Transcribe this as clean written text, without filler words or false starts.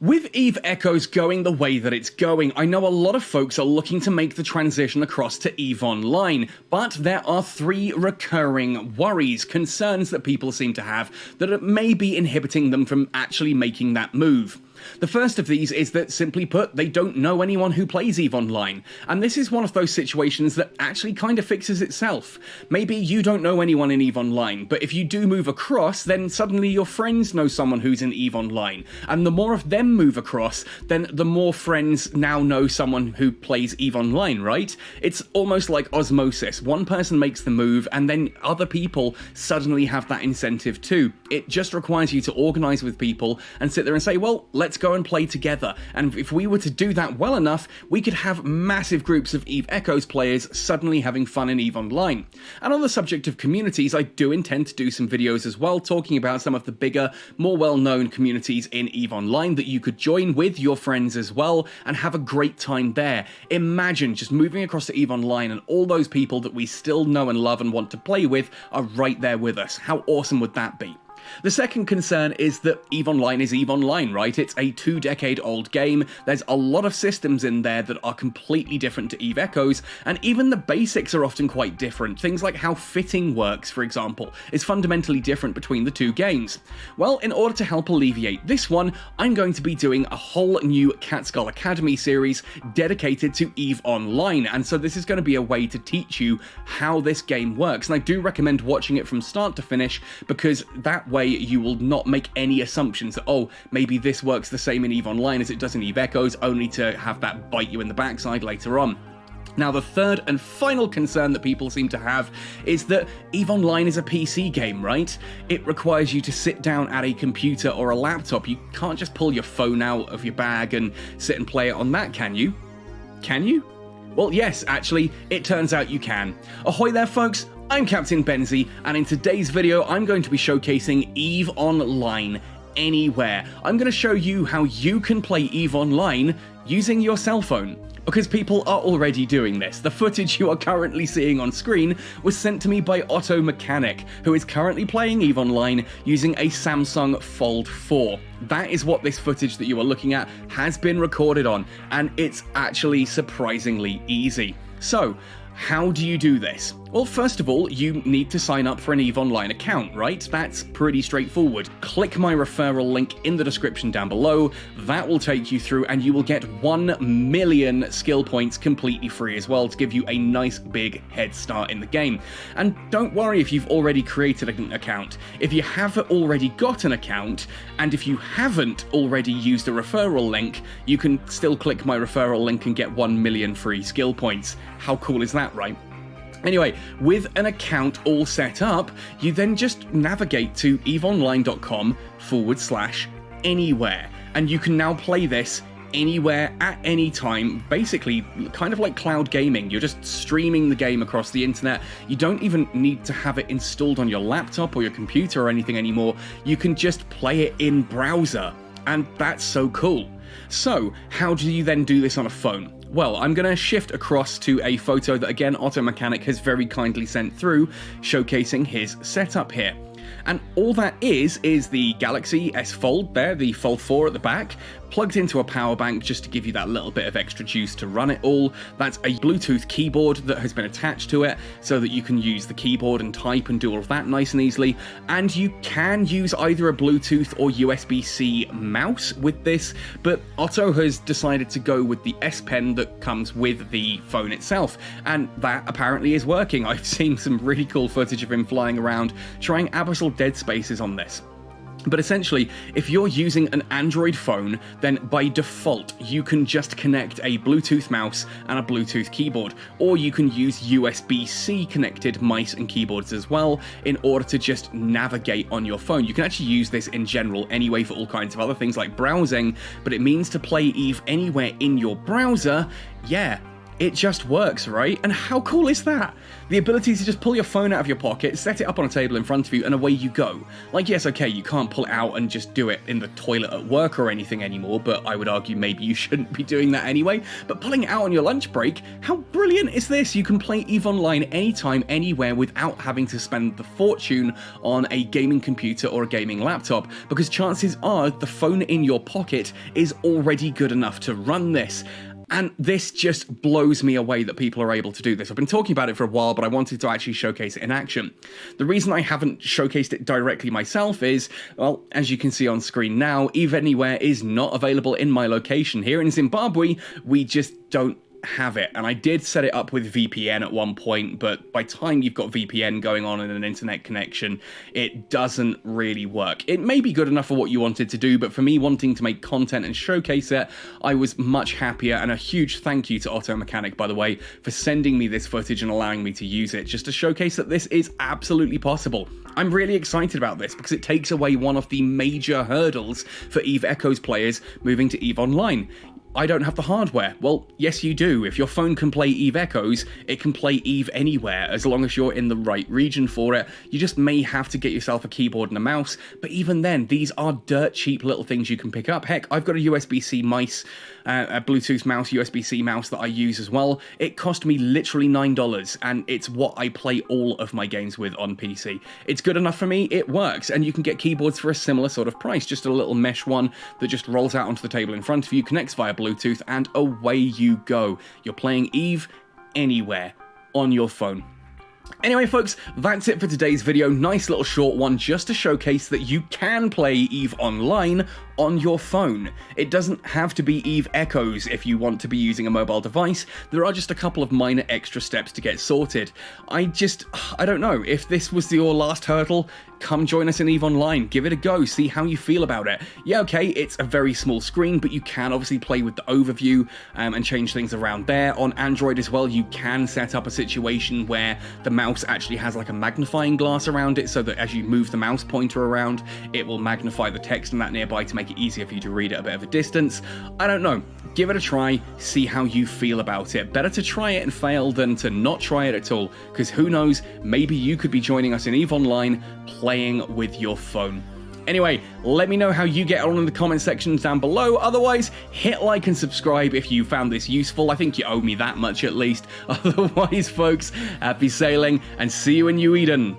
With EVE Echoes going the way that it's going, I know a lot of folks are looking to make the transition across to EVE Online, but there are three recurring worries, concerns that people seem to have that may be inhibiting them from actually making that move. The first of these is that, simply put, they don't know anyone who plays EVE Online, and this is one of those situations that actually kind of fixes itself. Maybe you don't know anyone in EVE Online, but if you do move across, then suddenly your friends know someone who's in EVE Online, and the more of them move across, then the more friends now know someone who plays EVE Online, right? It's almost like osmosis. One person makes the move, and then other people suddenly have that incentive too. It just requires you to organise with people and sit there and say, well, let's go and play together. And if we were to do that well enough, we could have massive groups of EVE Echoes players suddenly having fun in EVE Online. And on the subject of communities, I do intend to do some videos as well, talking about some of the bigger, more well-known communities in EVE Online that you could join with your friends as well and have a great time there. Imagine just moving across to EVE Online and all those people that we still know and love and want to play with are right there with us. How awesome would that be? The second concern is that EVE Online is EVE Online, right? It's a 2-decade-old game, there's a lot of systems in there that are completely different to EVE Echoes, and even the basics are often quite different. Things like how fitting works, for example, is fundamentally different between the two games. Well, in order to help alleviate this one, I'm going to be doing a whole new Catskull Academy series dedicated to EVE Online, and so this is going to be a way to teach you how this game works, and I do recommend watching it from start to finish, because that way you will not make any assumptions that, oh, maybe this works the same in EVE Online as it does in EVE Echoes, only to have that bite you in the backside later on. Now, the third and final concern that people seem to have is that EVE Online is a PC game, right? It requires you to sit down at a computer or a laptop. You can't just pull your phone out of your bag and sit and play it on that, can you? Can you? Well, yes, actually, it turns out you can. Ahoy there, folks! I'm Captain Benzie, and in today's video, I'm going to be showcasing EVE Online anywhere. I'm going to show you how you can play EVE Online using your cell phone. Because people are already doing this. The footage you are currently seeing on screen was sent to me by Otto Mechanic, who is currently playing EVE Online using a Samsung Fold 4. That is what this footage that you are looking at has been recorded on, and it's actually surprisingly easy. So, how do you do this? Well, first of all, you need to sign up for an EVE Online account, right? That's pretty straightforward. Click my referral link in the description down below. That will take you through, and you will get 1 million skill points completely free as well to give you a nice big head start in the game. And don't worry if you've already created an account. If you have already got an account, and if you haven't already used a referral link, you can still click my referral link and get 1 million free skill points. How cool is that, right? Anyway, with an account all set up, you then just navigate to eveonline.com/anywhere, and you can now play this anywhere at any time, basically kind of like cloud gaming. You're just streaming the game across the internet. You don't even need to have it installed on your laptop or your computer or anything anymore. You can just play it in browser, and that's so cool. So, how do you then do this on a phone? Well, I'm going to shift across to a photo that, again, Otto Mechanic has very kindly sent through, showcasing his setup here. And all that is the Galaxy S Fold there, the Fold 4 at the back, plugged into a power bank just to give you that little bit of extra juice to run it all. That's a Bluetooth keyboard that has been attached to it so that you can use the keyboard and type and do all of that nice and easily. And you can use either a Bluetooth or USB-C mouse with this, but Otto has decided to go with the S Pen that comes with the phone itself, and that apparently is working. I've seen some really cool footage of him flying around trying abyssal dead spaces on this. But essentially, if you're using an Android phone, then by default, you can just connect a Bluetooth mouse and a Bluetooth keyboard, or you can use USB-C connected mice and keyboards as well in order to just navigate on your phone. You can actually use this in general anyway for all kinds of other things like browsing, but it means to play EVE anywhere in your browser, yeah, it just works, right? And how cool is that? The ability to just pull your phone out of your pocket, set it up on a table in front of you, and away you go. Like, yes, okay, you can't pull it out and just do it in the toilet at work or anything anymore, but I would argue maybe you shouldn't be doing that anyway. But pulling it out on your lunch break, how brilliant is this? You can play EVE Online anytime, anywhere, without having to spend the fortune on a gaming computer or a gaming laptop, because chances are the phone in your pocket is already good enough to run this. And this just blows me away that people are able to do this. I've been talking about it for a while, but I wanted to actually showcase it in action. The reason I haven't showcased it directly myself is, well, as you can see on screen now, EVE Anywhere is not available in my location. Here in Zimbabwe, we just don't have it, and I did set it up with VPN at one point, but by the time you've got VPN going on in an internet connection, it doesn't really work. It may be good enough for what you wanted to do, but for me wanting to make content and showcase it, I was much happier, and a huge thank you to Auto Mechanic, by the way, for sending me this footage and allowing me to use it, just to showcase that this is absolutely possible. I'm really excited about this because it takes away one of the major hurdles for EVE Echoes players moving to EVE Online. I don't have the hardware. Well, yes you do. If your phone can play EVE Echoes, it can play EVE Anywhere, as long as you're in the right region for it. You just may have to get yourself a keyboard and a mouse, but even then, these are dirt cheap little things you can pick up. Heck, I've got a USB-C mice, a Bluetooth mouse, USB-C mouse that I use as well. It cost me literally $9, and it's what I play all of my games with on PC. It's good enough for me, it works, and you can get keyboards for a similar sort of price, just a little mesh one that just rolls out onto the table in front of you, connects via Bluetooth, and away you go. You're playing EVE Anywhere on your phone. Anyway, folks, that's it for today's video. Nice little short one just to showcase that you can play EVE Online on your phone. It doesn't have to be EVE Echoes if you want to be using a mobile device. There are just a couple of minor extra steps to get sorted. I don't know. If this was your last hurdle, come join us in EVE Online. Give it a go. See how you feel about it. Yeah, okay, it's a very small screen, but you can obviously play with the overview and change things around there. On Android as well, you can set up a situation where the mouse actually has like a magnifying glass around it, so that as you move the mouse pointer around, it will magnify the text and that nearby to make it easier for you to read at a bit of a distance. I don't know. Give it a try, see how you feel about it. Better to try it and fail than to not try it at all, because who knows, maybe you could be joining us in EVE Online playing with your phone. Anyway, let me know how you get on in the comment sections down below. Otherwise, hit like and subscribe if you found this useful. I think you owe me that much at least. Otherwise, folks, happy sailing and see you in New Eden.